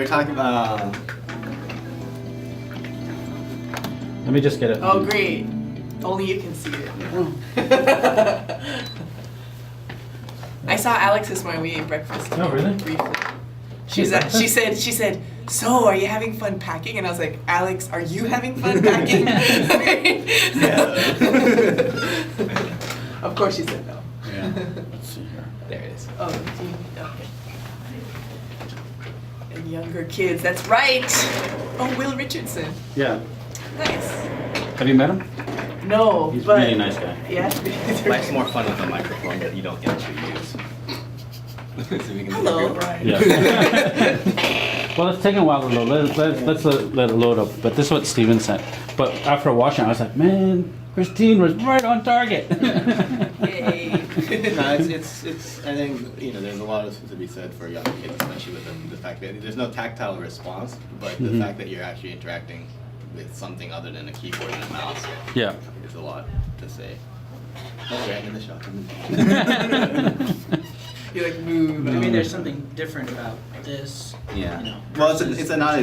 we're talking about. Let me just get it. Oh, great. Only you can see it. I saw Alex this morning. We ate breakfast. Oh, really? Briefly. She said, so are you having fun packing? And I was like, Alex, are you having fun packing? Yeah. Of course she said no. Yeah. Let's see here. There it is. Oh, okay. And younger kids, that's right. Oh, Will Richardson. Yeah. Nice. Have you met him? No, He's a but really nice guy. yeah. Life's more fun with a microphone that you don't get to use. So we can Hello. interview Brian. Yeah. Well, it's taking a while to load. Let's let it load up. But this is what Steven sent. But after watching, I was like, man, Christine was right on target. Yay. No, it's. I think there's a lot to be said for young kids, especially with the fact that there's no tactile response, but the fact that you're actually interacting with something other than a keyboard and a mouse. Yeah. Is a lot to say. Oh, right in the shot. You like move. I mean, there's something different about this. Yeah. Well, it's not a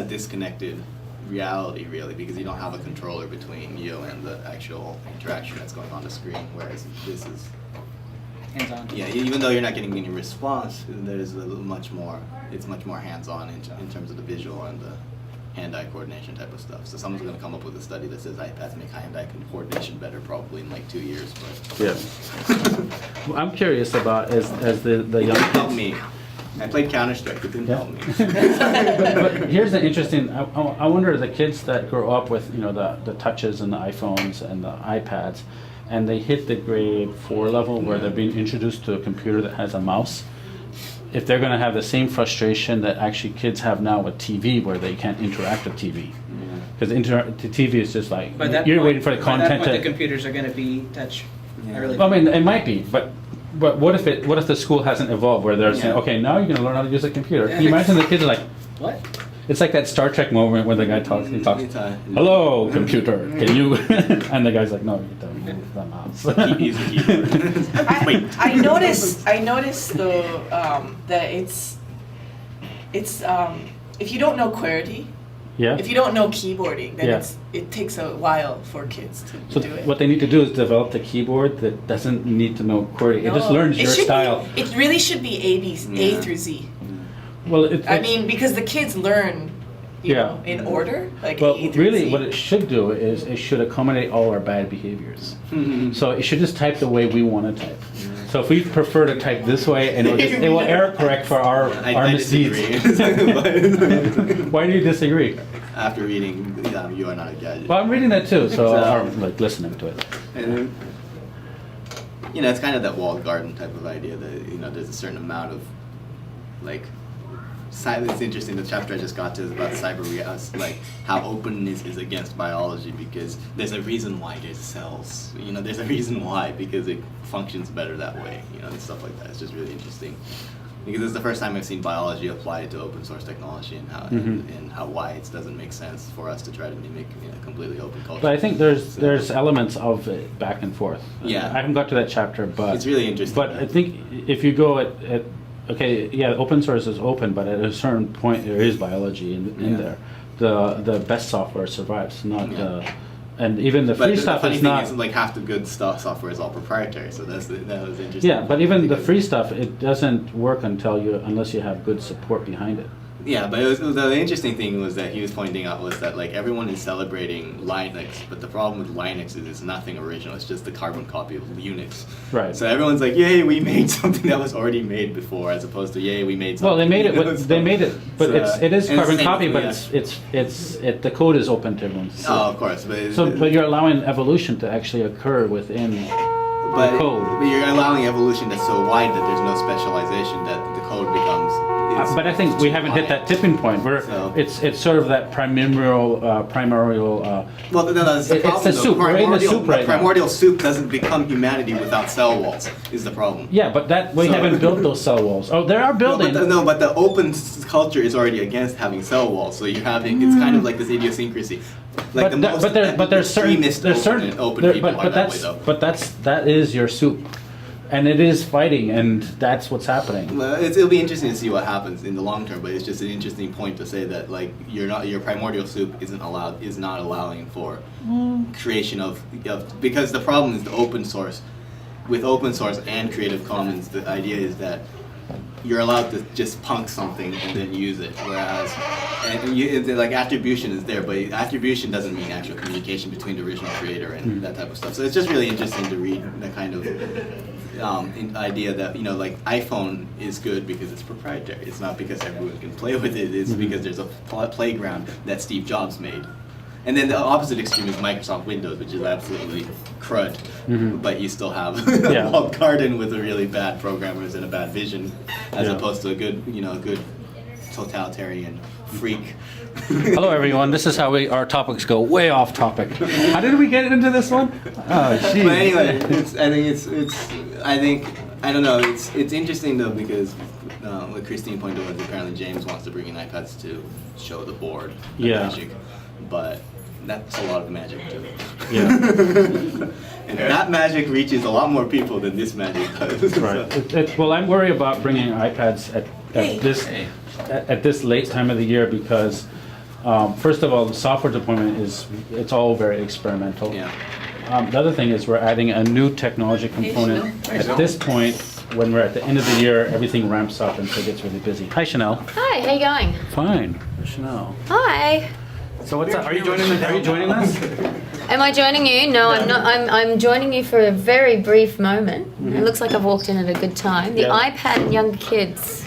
this. disconnected reality really, because you don't have a controller between you and the actual interaction that's going on the screen. Whereas this is. Hands-on. Yeah. Even though you're not getting any response, there's much more. It's much more hands-on in terms of the visual and the hand-eye coordination type of stuff. So someone's going to come up with a study that says iPads make hand-eye coordination better probably in like 2 years. But Yeah. Well, I'm curious about as the it young didn't help kids. me. I played Counter-Strike. It didn't Yeah. help me. But here's the interesting. I wonder the kids that grow up with the touches and the iPhones and the iPads, and they hit the grade 4 level where they're being introduced to a computer that has a mouse. If they're going to have the same frustration that actually kids have now with TV, where they can't interact with TV, because the TV is just like By that you're point, waiting for the by that content point, to. the computers are going to be touch. Yeah. I really Well, I mean, it might be, but what if the school hasn't evolved where they're saying, okay, now you're going to learn how to use a computer? Can you imagine the kids are like, What? it's like that Star Trek moment where the guy talks, hello, computer, can you? And the guy's like, no, you don't move the mouse. Use the keyboard. Wait. I noticed though that it's if you don't know QWERTY, Yeah. if you don't know keyboarding, then Yeah. it takes a while for kids to So do it. what they need to do is develop the keyboard that doesn't need to know QWERTY. It just No, learns your should style. It really should be A Yeah. through Z. Well, I mean, because the kids learn, you know, in order, like well, A through really, Z. what it should do is it should accommodate all our bad behaviors. So it should just type the way we want to type. So if we prefer to type this way, and it will error correct for our I misdeeds. disagree. Why do you disagree? After reading, You Are Not a Gadget. Well, I'm reading that too, so So- or like listening to it. And, it's kind of that walled garden type of idea that, there's a certain amount of, like, it's interesting, the chapter I just got to is about like, how openness is against biology, because there's a reason why there's cells. There's a reason why, because it functions better that way, and stuff like that. It's just really interesting. Because it's the first time I've seen biology applied to open source technology, and how and how why it doesn't make sense for us to try to mimic completely open culture. But I think there's elements of it back and forth. Yeah. I haven't got to that chapter, but It's really interesting. But I think if you go at okay, yeah, open source is open, but at a certain point there is biology in Yeah. there. The best software survives, not Yeah. and even the But free the stuff funny is thing not. is, like, half the good software is all proprietary, so that was interesting. Yeah, but even the Because- free stuff, it doesn't work unless you have good support behind it. Yeah, but the interesting thing was that he was pointing out was that, like, everyone is celebrating Linux, but the problem with Linux is it's nothing original. It's just the carbon copy of Unix. Right. So everyone's like, "Yay, we made something that was already made before," as opposed to "Yay, we made something." Well, they made it. They made it, but So, it is and carbon same copy, with- but yeah. the code is open to everyone to see. Oh, of course, but But you're allowing evolution to actually occur within but, code. but you're allowing evolution that's so wide that there's no specialization that the code becomes. But I think we haven't hit that tipping point where So- it's sort of that primordial. Well, no, that's the It's problem. the though. soup. We're in the soup right now. Primordial soup doesn't become humanity without cell walls. Is the problem? Yeah, but we So- haven't built those cell walls. Oh, they are building. But the open culture is already against having cell walls. So you're having it's kind of like this idiosyncrasy. Like but there's certain extremist open people are that way though. But that is your soup. and it is fighting, and that's what's happening. Well, it'll be interesting to see what happens in the long term, but it's just an interesting point to say that like your primordial soup is not allowing for creation of because the problem is the open source. With open source and Creative Commons, the idea is that you're allowed to just punk something and then use it, whereas like attribution is there, but attribution doesn't mean actual communication between the original creator and that type of stuff. So it's just really interesting to read the kind of idea that like iPhone is good because it's proprietary. It's not because everyone can play with it. It's because there's a playground that Steve Jobs made. And then the opposite extreme is Microsoft Windows, which is absolutely crud, but you still have a walled garden with a really bad programmers and a bad vision, as opposed to a good, good totalitarian freak. Hello, everyone. This is how our topics go way off topic. How did we get into this one? Oh, jeez. But anyway, I don't know. It's interesting though because what Christine pointed out is apparently James wants to bring in iPads to show the board magic, but that's a lot of magic too. Yeah. And that magic reaches a lot more people than this magic does. Right. Well, I'm worried about bringing iPads at this late time of the year because, first of all, the software deployment it's all very experimental. Yeah. The other thing is we're adding a new technology component. At this point, when we're at the end of the year, everything ramps up and so it gets really busy. Hi, Chanel. Hi, how you going? Fine. Chanel. Hi. So what's up? Are you joining us? Am I joining you? No, I'm not. I'm joining you for a very brief moment. It looks like I've walked in at a good time. The iPad and younger kids.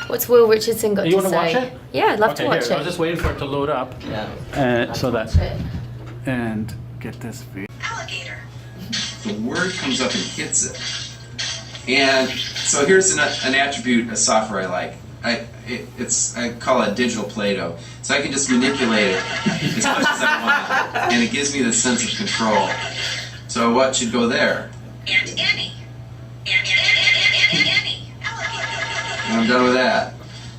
What's Will Richardson got to say? You want to watch it? Yeah, I'd love to watch it. I was just waiting for it to load up. Yeah. So that. And get this video. Alligator. The word comes up and hits it. And so here's an attribute of software I like. I call it digital Play-Doh. So I can just manipulate it as much as I want, and it gives me this sense of control. So what should go there? And Annie. Annie. And I'm done with that.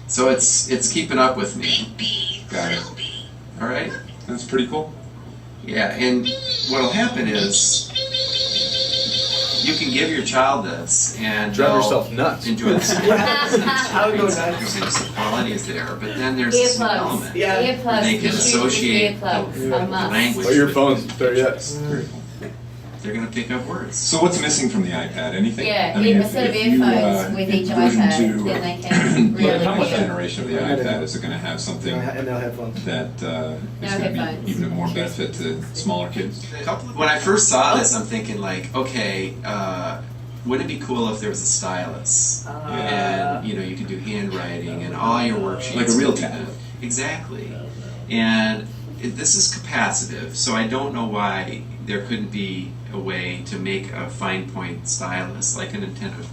So it's keeping up with me. Big B. Got it. Little B. All right. That's pretty cool. Yeah, and what'll happen is you can give your child this and Drive they'll yourself nuts. enjoy the I would go nuts. the quality is there, but then there's this element. Yeah. Earplugs. They can associate Earplugs. the A must. language. Oh, your with phone's it. there, yes. They're going to pick up words. So what's missing from the iPad? Anything? Yeah, I mean, instead of earphones with each version iPad, two then they can really come with hear. generation of the iPad, is it going to have something And no headphones. that is No going to headphones. be even of more benefit to smaller kids? When I first saw this, I'm thinking like, okay, wouldn't it be cool if there was a stylus? And you could do handwriting and all your worksheets. Like a real would be tablet. done. Exactly. And this is capacitive, so I don't know why there couldn't be a way to make a fine point stylus like a Nintendo,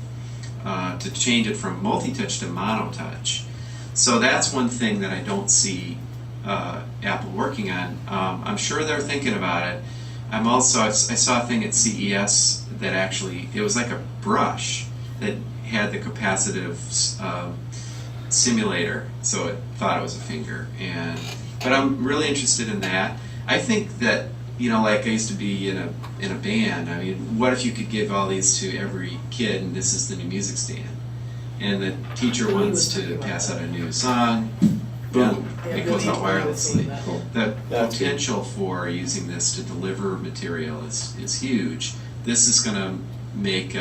to change it from multi-touch to monotouch. So that's one thing that I don't see Apple working on. I'm sure they're thinking about it. I saw a thing at CES that actually, it was like a brush that had the capacitive simulator, so it thought it was a finger. But I'm really interested in that. I think that, like I used to be in a band. I mean, what if you could give all these to every kid, and this is the new music stand, and the teacher wants to pass out a new song, boom, it goes out wirelessly. The potential for using this to deliver material is huge. This is going to make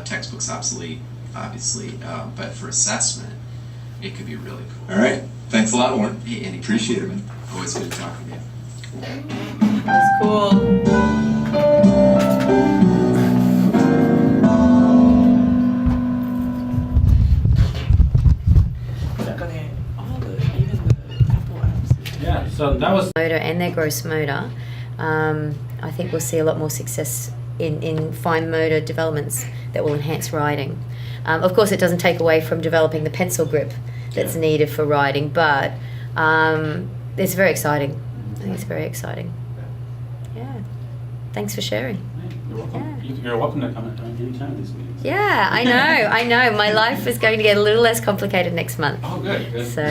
textbooks obsolete, obviously, but for assessment, it could be really cool. All right. Thanks a lot, Warren. Hey, anytime. Appreciate it, man. Always good talking to you. That's cool. Yeah. So that was. Motor and their gross motor. I think we'll see a lot more success in fine motor developments that will enhance riding. Of course, it doesn't take away from developing the pencil grip that's needed for riding, but it's very exciting. I think it's very exciting. Yeah. Thanks for sharing. You're welcome. You're welcome to come at any time of these meetings. Yeah, I know. My life is going to get a little less complicated next month. Oh, good. So.